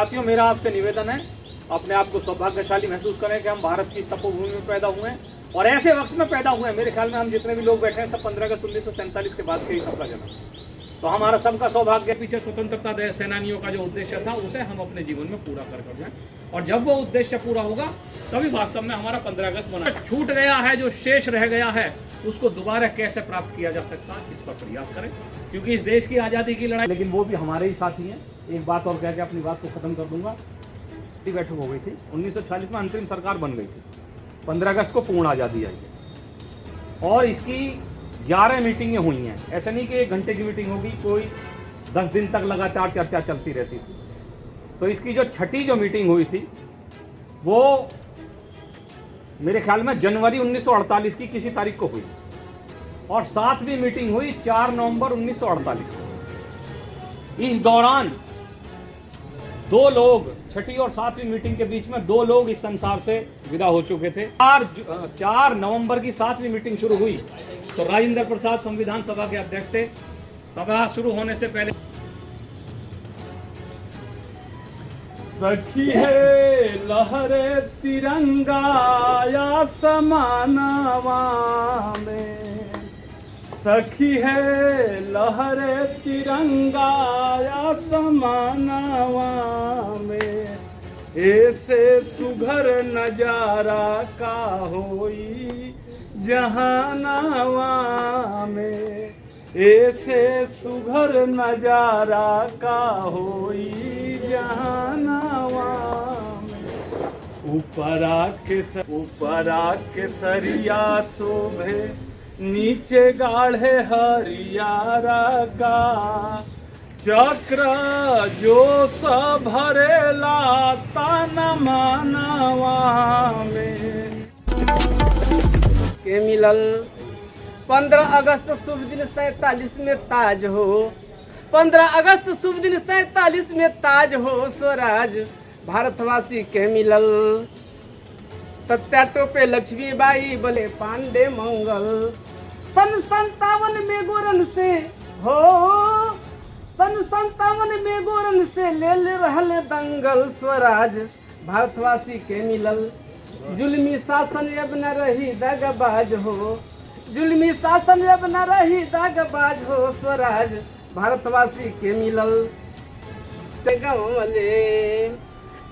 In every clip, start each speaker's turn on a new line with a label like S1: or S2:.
S1: साथियों, मेरा आपसे निवेदन है, अपने आप को सौभाग्यशाली महसूस करें कि हम भारत की तपोभूमि में पैदा हुए हैं और ऐसे वक्त में पैदा हुए हैं। मेरे ख्याल में हम जितने भी लोग बैठे हैं सब 15 अगस्त 1947 के बाद के ही सबका जन्म। तो हमारा सबका सौभाग्य पीछे स्वतंत्रता सेनानियों का जो उद्देश्य था उसे हम अपने जीवन में पूरा कर जाएं, और जब वो उद्देश्य पूरा होगा तभी वास्तव में हमारा 15 अगस्त मना। छूट गया है, जो शेष रह गया है, उसको दोबारा कैसे प्राप्त किया जा सकता है, इस पर प्रयास करें, क्योंकि इस देश की आज़ादी की लड़ाई, लेकिन वो भी हमारे ही साथी हैं। एक बात और कह के अपनी बात को खत्म कर दूंगा। बैठक हो गई थी 1940 में, अंतरिम सरकार बन गई थी, 15 अगस्त को पूर्ण आज़ादी आई है और इसकी 11 मीटिंगें हुई हैं। ऐसा नहीं कि 1 घंटे की मीटिंग होगी, कोई 10 दिन तक लगातार चर्चा चलती रहती थी। तो इसकी जो छठी जो मीटिंग हुई थी वो मेरे ख्याल में जनवरी 1948 की किसी तारीख को हुई और 7वीं मीटिंग हुई 4 नवंबर 1948 को। इस दौरान 2 लोग, छठी और 7वीं मीटिंग के बीच में 2 लोग इस संसार से विदा हो चुके थे। 4 नवंबर की 7वीं मीटिंग शुरू हुई तो राजेंद्र प्रसाद संविधान सभा के अध्यक्ष थे। सभा शुरू होने से पहले सखी है लहरे तिरंगा या समानवा में, सखी है लहरे तिरंगा या समानवा में, ऐसे सुघर नजारा का होई जहानावा में, ऐसे सुघर नजारा का होई जहानावा में। ऊपरा के सरिया शोभे, नीचे गाढ़े हरियारा का, चक्र जो सब भरेला ताना मानवा में।
S2: के मिलल 15 अगस्त शुभ दिन 47 में ताज हो, 15 अगस्त शुभ दिन 47 में ताज हो, स्वराज भारतवासी के मिलल। तत्या टोपे लक्ष्मीबाई बोले पांडे मंगल, सन 57 में गोरन से हो, सन 57 में गोरन से ले रहल दंगल, स्वराज भारतवासी के मिलल। जुल्मी शासन अब न रही दगाबाज हो, जुल्मी शासन अब न रही दगाबाज हो, स्वराज भारतवासी के मिलल। गवले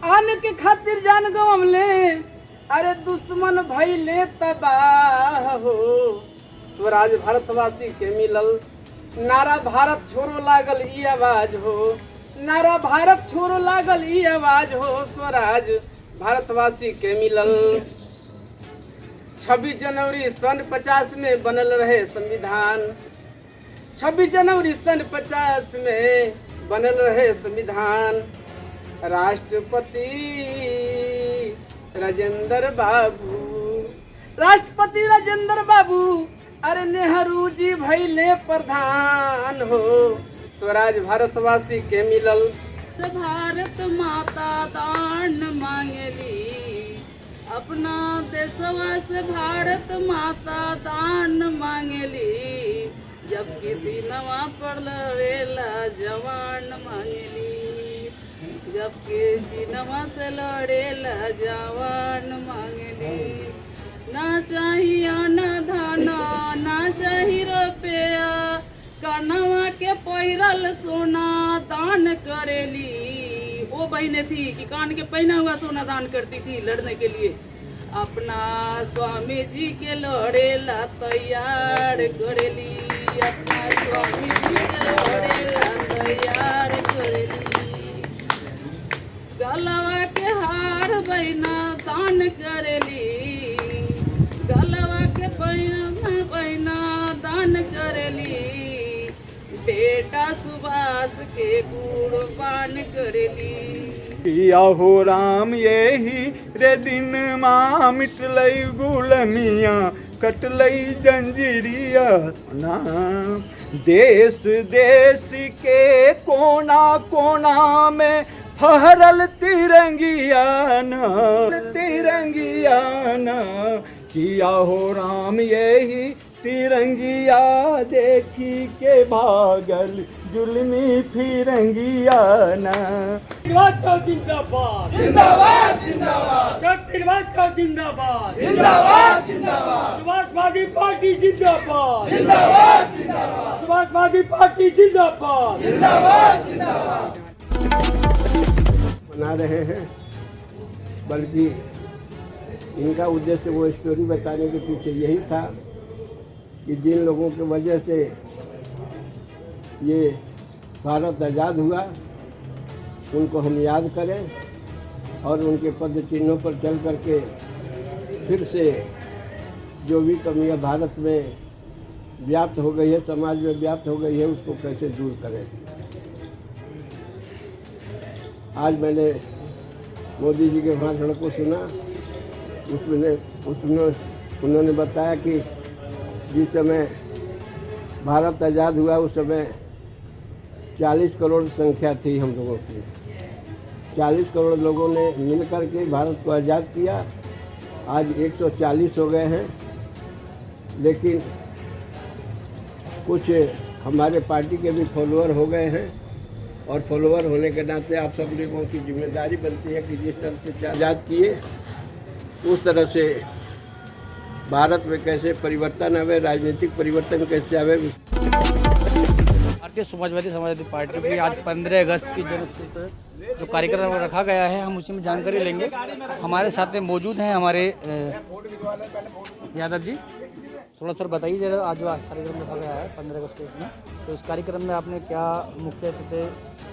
S2: आन के खातिर जान गवले, अरे दुश्मन भइले तबाह हो, स्वराज भारतवासी के मिलल। नारा भारत छोड़ो लागल ई आवाज हो, नारा भारत छोड़ो लागल ई आवाज हो, स्वराज भारतवासी के मिलल। 26 जनवरी सन 50 में बनल रहे संविधान, 26 जनवरी सन 50 में बनल रहे संविधान। राष्ट्रपति राजेंद्र बाबू, राष्ट्रपति राजेंद्र बाबू, अरे नेहरू जी भइले प्रधान हो, स्वराज भारतवासी के मिलल।
S3: भारत माता दान मांगली, अपना देशवा से भारत माता दान मांगली, जब किसी नवा पर लड़ेला जवान मांगली, जब किसी नवा से लड़ेला जवान मांगली। ना चाहिए अन्न धाना, ना चाहिए रुपया, कनवा के पैरल सोना दान करेली। वो बहनें थी कि कान के पहना हुआ सोना दान करती थी लड़ने के लिए। अपना स्वामी जी के लड़ेला तैयार करेली, अपना स्वामी जी के लड़ेला तैयार करेली। गलवा के हार बहना दान करेली, गलवा के बहना दान करेली, बेटा सुभाष के कुर्बान करेली।
S4: हो राम यही रे दिन माँ मिटलई गुलमिया, कटलई जंजीरिया ना, देश देश के कोना कोना में फहरल तिरंगिया ना, तिरंगिया ना। किया हो राम यही तिरंगिया, देखी के भागल जुल्मी फिरंगिया ना।
S5: श्रीवास्तव जिंदाबाद
S2: जिंदाबाद जिंदाबाद
S5: अशोक श्रीवास्तव जिंदाबाद
S2: जिंदाबाद जिंदाबाद
S5: समाजवादी पार्टी जिंदाबाद
S2: जिंदाबाद जिंदाबाद
S5: समाजवादी पार्टी जिंदाबाद
S2: जिंदाबाद जिंदाबाद
S6: बना रहे हैं, बल्कि इनका उद्देश्य वो स्टोरी बताने के पीछे यही था कि जिन लोगों की वजह से ये भारत आज़ाद हुआ उनको हम याद करें और उनके पद चिन्हों पर चल करके फिर से जो भी कमियां भारत में व्याप्त हो गई है, समाज में व्याप्त हो गई है, उसको कैसे दूर करें। आज मैंने मोदी जी के भाषण को सुना, उसमें उन्होंने बताया कि जिस समय भारत आज़ाद हुआ उस समय 40 करोड़ संख्या थी हम लोगों की। 40 करोड़ लोगों ने मिलकर के भारत को आज़ाद किया। आज 140 हो गए हैं, लेकिन कुछ हमारे पार्टी के भी फॉलोअर हो गए हैं और फॉलोअर होने के नाते आप सब लोगों की जिम्मेदारी बनती है कि जिस तरह से आज़ाद किए उस तरह से भारत में कैसे परिवर्तन आवे, राजनीतिक परिवर्तन कैसे आवे।
S7: भारतीय समाजवादी पार्टी की आज 15 अगस्त की जो कार्यक्रम रखा गया है, हम उसी में जानकारी लेंगे। हमारे साथ में मौजूद हैं हमारे यादव जी। थोड़ा सर बताइए जरा, आज जो कार्यक्रम रखा गया है 15 अगस्त को, तो इस कार्यक्रम में आपने क्या मुख्य अतिथि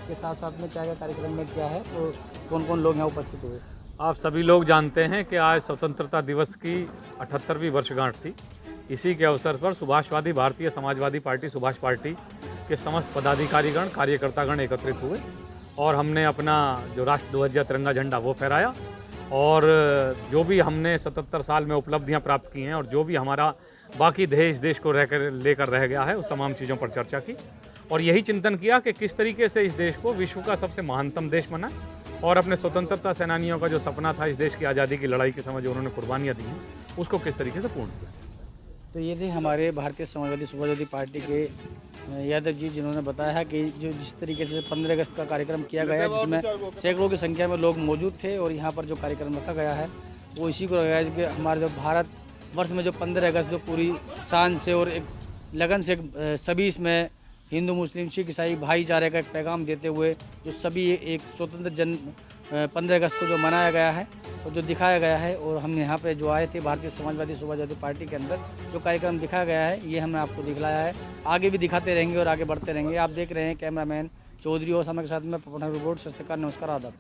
S7: के साथ साथ में क्या क्या कार्यक्रम में क्या है, तो कौन कौन लोग यहाँ उपस्थित हुए?
S1: आप सभी लोग जानते हैं कि आज स्वतंत्रता दिवस की 78वीं वर्षगांठ थी। इसी के अवसर पर सुभाषवादी भारतीय समाजवादी पार्टी सुभाष पार्टी के समस्त पदाधिकारीगण कार्यकर्तागण एकत्रित हुए और हमने अपना जो राष्ट्रध्वज तिरंगा झंडा वो फहराया और जो भी हमने 77 साल में उपलब्धियां प्राप्त की हैं और जो भी हमारा बाकी देश को लेकर रह गया है उस तमाम चीज़ों पर चर्चा की और यही चिंतन किया कि किस तरीके से इस देश को विश्व का सबसे महानतम देश बनाए और अपने स्वतंत्रता सेनानियों का जो सपना था इस देश की आज़ादी की लड़ाई के समय जो उन्होंने कुर्बानियाँ दी हैं उसको किस तरीके से पूर्ण किया।
S7: तो ये थे हमारे भारतीय समाजवादी पार्टी के यादव जी, जिन्होंने बताया कि जो जिस तरीके से 15 अगस्त का कार्यक्रम किया गया जिसमें सैकड़ों की संख्या में लोग मौजूद थे और यहाँ पर जो कार्यक्रम रखा गया है वो इसी को रखा गया है कि हमारे जो भारत वर्ष में जो 15 अगस्त जो पूरी शान से और एक लगन से सभी इसमें हिंदू मुस्लिम सिख ईसाई भाईचारे का एक पैगाम देते हुए जो सभी एक स्वतंत्र 15 अगस्त को जो मनाया गया है और जो दिखाया गया है, और हम यहाँ पे जो आए थे भारतीय समाजवादी पार्टी के अंदर जो कार्यक्रम दिखाया गया है ये हमने आपको दिखलाया है। आगे भी दिखाते रहेंगे और आगे बढ़ते रहेंगे। आप देख रहे हैं कैमरामैन चौधरी और समय के साथ में पटना रिपोर्ट। सत श्री अकाल, नमस्कार, आदाब।